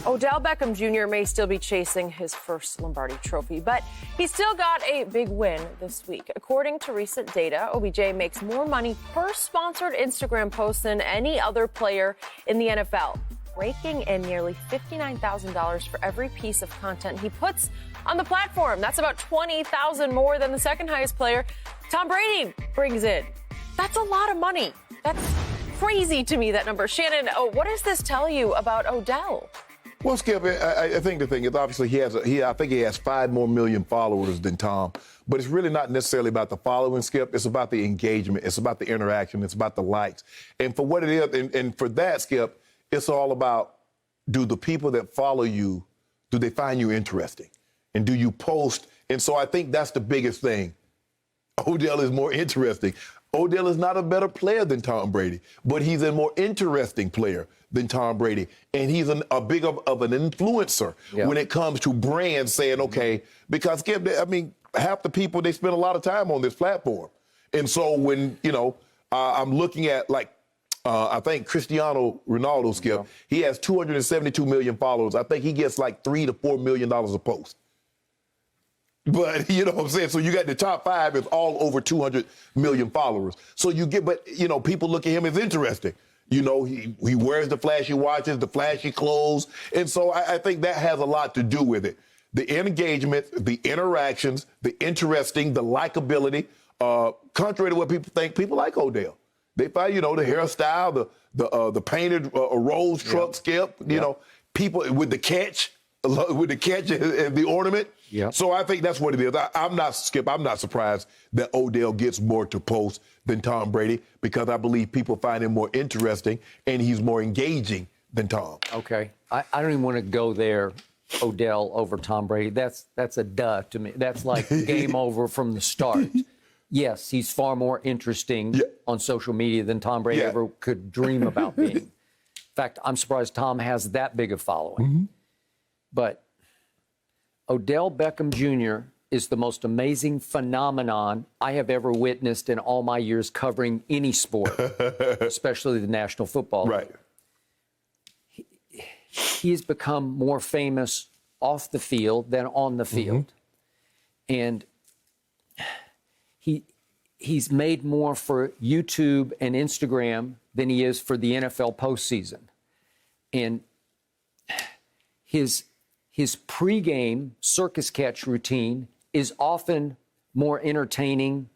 Odell Beckham Jr. may still be chasing his first Lombardi trophy, but he still got a big win this week. According to recent data, OBJ makes more money per sponsored Instagram post than any other player in the NFL, raking in nearly $59,000 for every piece of content he puts on the platform. That's about $20,000 more than the second highest player Tom Brady brings in. That's a lot of money. That's crazy to me, that number. Shannon, what does this tell you about Odell? Well, Skip, I think the thing is obviously I think he has 5 more million followers than Tom, but it's really not necessarily about the following, Skip. It's about the engagement. It's about the interaction. It's about the likes. And for what it is, and for that, Skip, it's all about, do the people that follow you, do they find you interesting? And do you post? And so I think that's the biggest thing. Odell is more interesting. Odell is not a better player than Tom Brady, but he's a more interesting player than Tom Brady. And he's a big of an influencer when it comes to brands saying, okay, because, Skip, I mean, half the people, they spend a lot of time on this platform. And so when, I'm looking at, like, I think Cristiano Ronaldo, Skip, he has 272 million followers. I think he gets like $3 to $4 million a post. But, you know what I'm saying? So you got the top 5 is all over 200 million followers. So you get, but, people look at him as interesting. He wears the flashy watches, the flashy clothes. And so I think that has a lot to do with it. The engagement, the interactions, the interesting, the likability, contrary to what people think, people like Odell. They find, the hairstyle, the painted Rolls truck, Skip, people with the catch and the ornament. Yeah. So I think that's what it is. I'm not surprised that Odell gets more to post than Tom Brady, because I believe people find him more interesting and he's more engaging than Tom. Okay. I don't even want to go there, Odell over Tom Brady. That's a duh to me. That's like game over from the start. Yes, he's far more interesting on social media than Tom Brady ever could dream about being. In fact, I'm surprised Tom has that big a following. Mm-hmm. But Odell Beckham Jr. is the most amazing phenomenon I have ever witnessed in all my years covering any sport, especially the National Football League. Right. He's become more famous off the field than on the field. And he's made more for YouTube and Instagram than he is for the NFL postseason. And his pregame circus catch routine is often more entertaining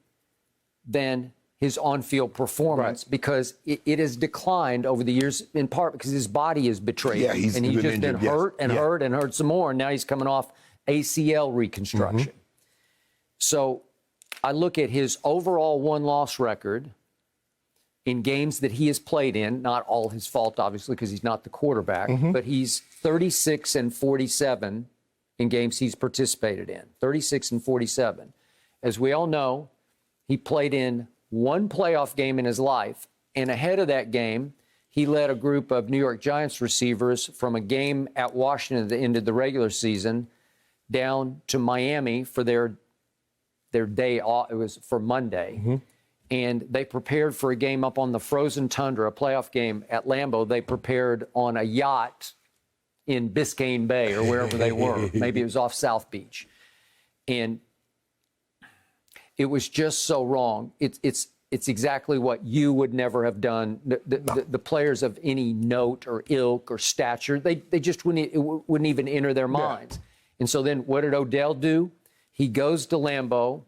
than his on-field performance, because it has declined over the years, in part because his body is betrayed him. He's just injured, been hurt and hurt and hurt some more, and now he's coming off ACL reconstruction. So I look at his overall one-loss record in games that he has played in, not all his fault, obviously, because he's not the quarterback, but he's 36-47 in games he's participated in, 36-47. As we all know, he played in one playoff game in his life, and ahead of that game, he led a group of New York Giants receivers from a game at Washington that ended the regular season down to Miami for their day off. It was for Monday. And they prepared for a game up on the frozen tundra, a playoff game at Lambeau. They prepared on a yacht in Biscayne Bay or wherever they were. Maybe it was off South Beach. And it was just so wrong. It's exactly what you would never have done. The players of any note or ilk or stature, they just wouldn't even enter their minds. And so then what did Odell do? He goes to Lambeau,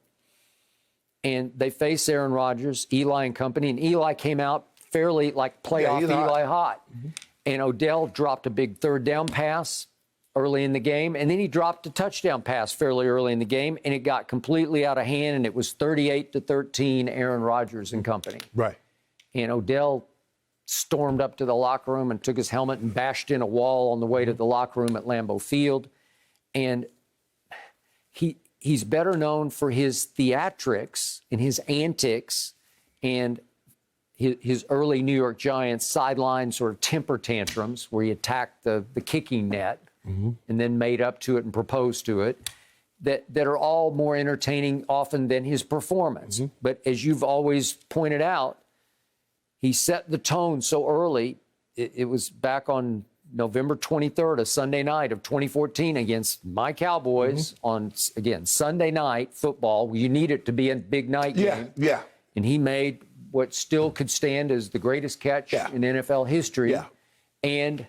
and they face Aaron Rodgers, Eli and company, and Eli came out fairly like playoff Eli hot. And Odell dropped a big third down pass early in the game, and then he dropped a touchdown pass fairly early in the game, and it got completely out of hand, and it was 38-13 Aaron Rodgers and company. Right. And Odell stormed up to the locker room and took his helmet and bashed in a wall on the way to the locker room at Lambeau Field. And he's better known for his theatrics and his antics and his early New York Giants sideline sort of temper tantrums where he attacked the kicking net and then made up to it and proposed to it, that are all more entertaining often than his performance. But as you've always pointed out, he set the tone so early. It was back on November 23rd, a Sunday night of 2014 against my Cowboys on, again, Sunday night football. You need it to be a big night game. Yeah. And he made what still could stand as the greatest catch in NFL history. Yeah. And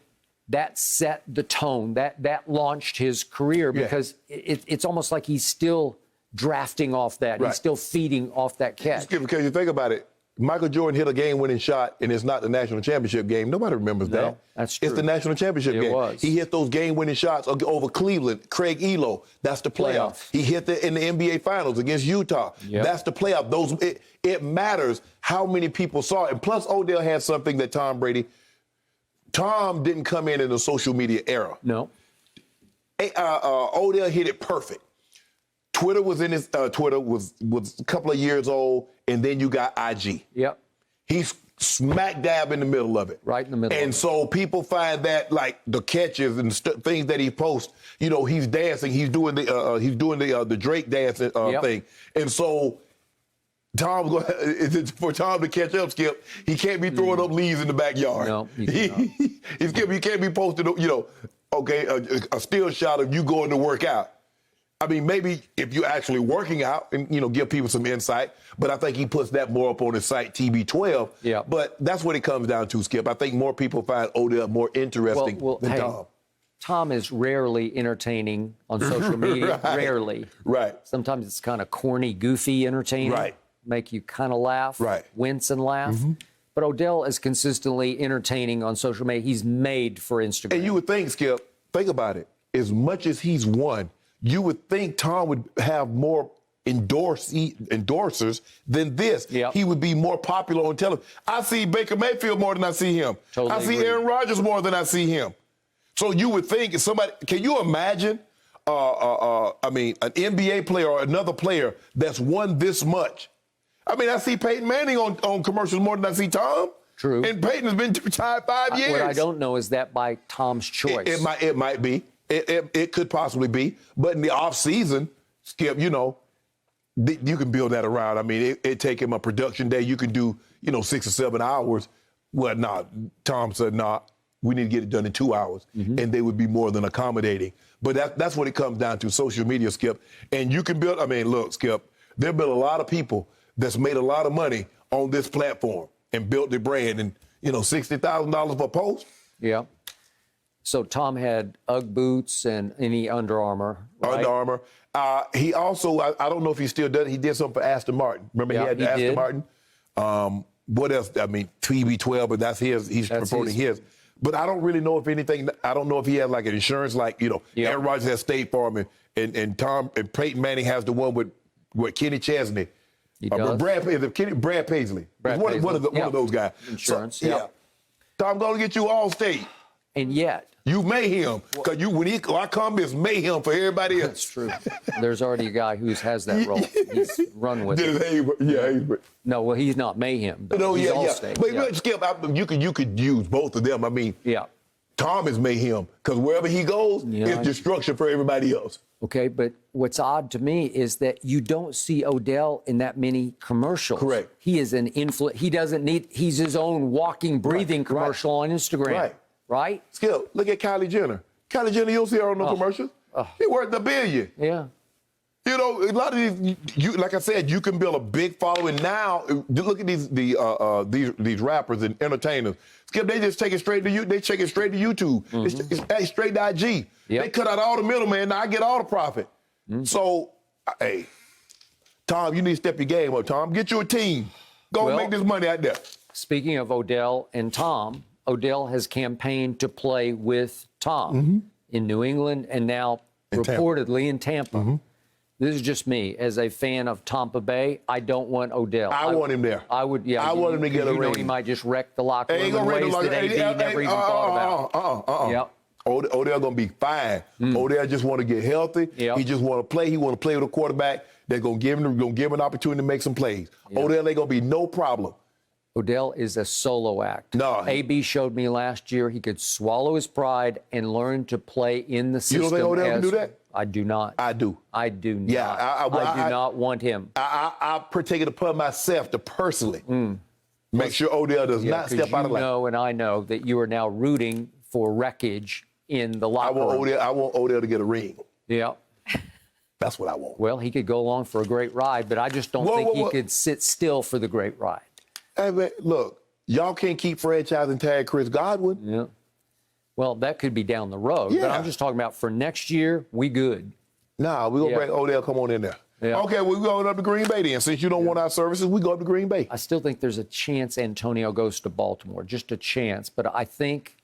that set the tone. That launched his career because it's almost like he's still drafting off that. Right. He's still feeding off that catch. Because you think about it, Michael Jordan hit a game-winning shot, and it's not the national championship game. Nobody remembers that. That's true. It's the national championship game. Was. He hit those game-winning shots over Cleveland, Craig Elo. That's the playoff. He hit in the NBA Finals against Utah. Yep. That's the playoff. It matters how many people saw it. And plus, Odell had something that Tom didn't come in the social media era. No. Odell hit it perfect. Twitter was a couple of years old, and then you got IG. Yep. He's smack dab in the middle of it. Right in the middle. And so people find that like the catches and things that he posts, he's dancing, he's doing the Drake dance thing. And so for Tom to catch up, Skip, he can't be throwing up leaves in the backyard. No, he can't be posting, a still shot of you going to work out. I mean, maybe if you're actually working out and, give people some insight, but I think he puts that more up on his site, TB12. Yeah. But that's what it comes down to, Skip. I think more people find Odell more interesting than Tom. Tom is rarely entertaining on social media. Right. Rarely. Right. Sometimes it's kind of corny, goofy entertaining. Right. Make you kind of laugh. Right. Wince and laugh. Mm-hmm. But Odell is consistently entertaining on social media. He's made for Instagram. And you would think, Skip, think about it. As much as he's won, you would think Tom would have more endorsers than this. Yep. He would be more popular on television. I see Baker Mayfield more than I see him. Totally I see agree. Aaron Rodgers more than I see him. So you would think if somebody, can you imagine, an NBA player or another player that's won this much? I mean, I see Peyton Manning on commercials more than I see Tom. True. And Peyton has been tied 5 years. What I don't know is that by Tom's choice. It might be. It could possibly be. But in the off season, Skip, you can build that around. I mean, it take him a production day. You can do, 6 or 7 hours. Well, Tom said, we need to get it done in 2 hours. Mm-hmm. And they would be more than accommodating. But that's what it comes down to, social media, Skip. And you can build, look, Skip, there have been a lot of people that's made a lot of money on this platform and built their brand. And, $60,000 per post. Yeah. So Tom had Ugg boots and any Under Armour, right? Under Armour. He also, I don't know if he still does, he did something for Aston Martin. Remember he had the Aston Martin? What else? TB12, but that's his. He's promoting his. But I don't really know if anything, I don't know if he has like an insurance, like, Aaron Rodgers has State Farm and Peyton Manning has the one with Kenny Chesney. He does. Brad Paisley. One of those guys. Insurance, so, Tom going to get you Allstate. And yet. You mayhem, because I come, it's mayhem for everybody else. That's true. There's already a guy who has that role. He's run with it. No, well, he's not mayhem. No, he's yeah. But Skip, you could use both of them. Tom is mayhem, because wherever he goes, it's destruction for everybody else. Okay, but what's odd to me is that you don't see Odell in that many commercials. Correct. He is he's his own walking, breathing commercial on Instagram. Right? Skip, look at Kylie Jenner. Kylie Jenner, you don't see her on no commercials. She worth $1 billion. Yeah. A lot of these, like I said, you can build a big following now. Look at these rappers and entertainers. Skip, they just take it straight to you. They take it straight to YouTube. Mm-hmm. It's straight to IG. Yep. They cut out all the middleman. Now I get all the profit. Mm-hmm. So, hey, Tom, you need to step your game up, Tom. Get you a team. Go and make this money out there. Speaking of Odell and Tom, Odell has campaigned to play with Tom in New England and now reportedly in Tampa. Mm-hmm. This is just me. As a fan of Tampa Bay, I don't want Odell. I want him there. I would, I want him to get a ring. He might just wreck the locker room in ways that AD never even thought about. Yep. Odell going to be fine. Odell just want to get healthy. Yep. He just want to play. He want to play with a quarterback that's going to give him an opportunity to make some plays. Yep. Odell ain't going to be no problem. Odell is a solo act. No. AB showed me last year he could swallow his pride and learn to play in the system. You don't think Odell can do that? I do not. I do. I do not. Yeah, I do not want him. I take it upon myself to personally make sure Odell does not step out of line. You know, and I know that you are now rooting for wreckage in the I locker room. want Odell to get a ring. Yeah. That's what I want. Well, he could go along for a great ride, but I just don't think he could sit still for the great ride. Hey, man, look, y'all can't keep franchising tag Chris Godwin. Yeah. Well, that could be down the road, but Yeah. I'm just talking about for next year, we good. Nah, we're going to Yeah. bring Odell, come on in there. Yeah. Okay, we're going up to Green Bay then. Since you don't want our services, we go up to Green Bay. I still think there's a chance Antonio goes to Baltimore, just a chance. But I think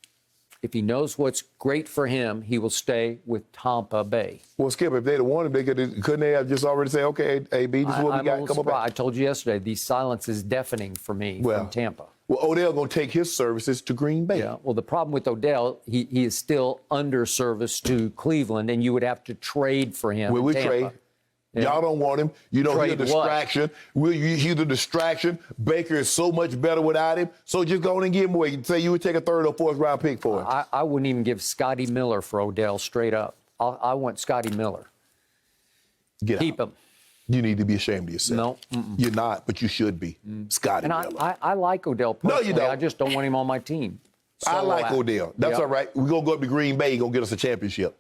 if he knows what's great for him, he will stay with Tampa Bay. Well, Skip, if they'd have wanted, couldn't they have just already say, okay, AB, this is what we got, come on back. I told you yesterday, the silence is deafening for me from Tampa. Well, Odell going to take his services to Green Bay. Yeah. Well, the problem with Odell, he is still under service to Cleveland, and you would have to trade for him. Well, we Tampa. trade. Yeah. Y'all don't want him. You know, he's a Trade what? distraction. He's a distraction. Baker is so much better without him. So just go on and give him away. Say you would take a third or fourth round pick for him. I wouldn't even give Scotty Miller for Odell straight up. I want Scotty Miller. Keep him. You need to be ashamed of yourself. No. You're not, but you should be. Scotty And Miller. I like Odell personally. No, you don't. I just don't want him on my team. I like Solo Odell. That's Yep. all right. We're going to go up to Green Bay. He's going to get us a championship.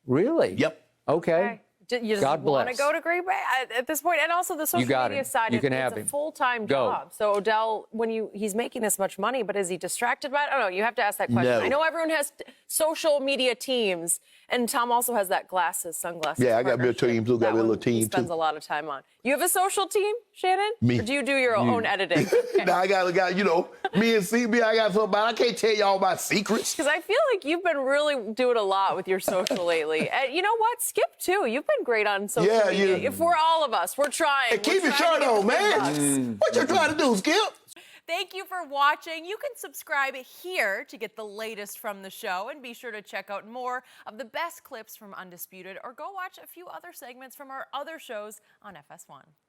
Really? Yep. Okay. You just God want to bless. go to Green Bay at this point, and also the social got media him. side. You can it's have a him. full-time Go. job. So Odell, he's making this much money, but is he distracted by it? I don't know. You have to ask that question. No. I know everyone has social media teams, and Tom also has that sunglasses. Yeah, I got me a team too. Got That me a little one team he spends too. a lot of time on. You have a social team, Shannon? Me. Or do you do your own editing? Okay. Now I got, me and CB, I got something about. I can't tell y'all my secrets. Because I feel like you've been really doing a lot with your social lately. And you know what? Skip, too. You've been great on social media. Yeah. For all of us. We're trying. Hey, keep your shirt on, man. What you trying to do, Skip? Thank you for watching. You can subscribe here to get the latest from the show, and be sure to check out more of the best clips from Undisputed, or go watch a few other segments from our other shows on FS1.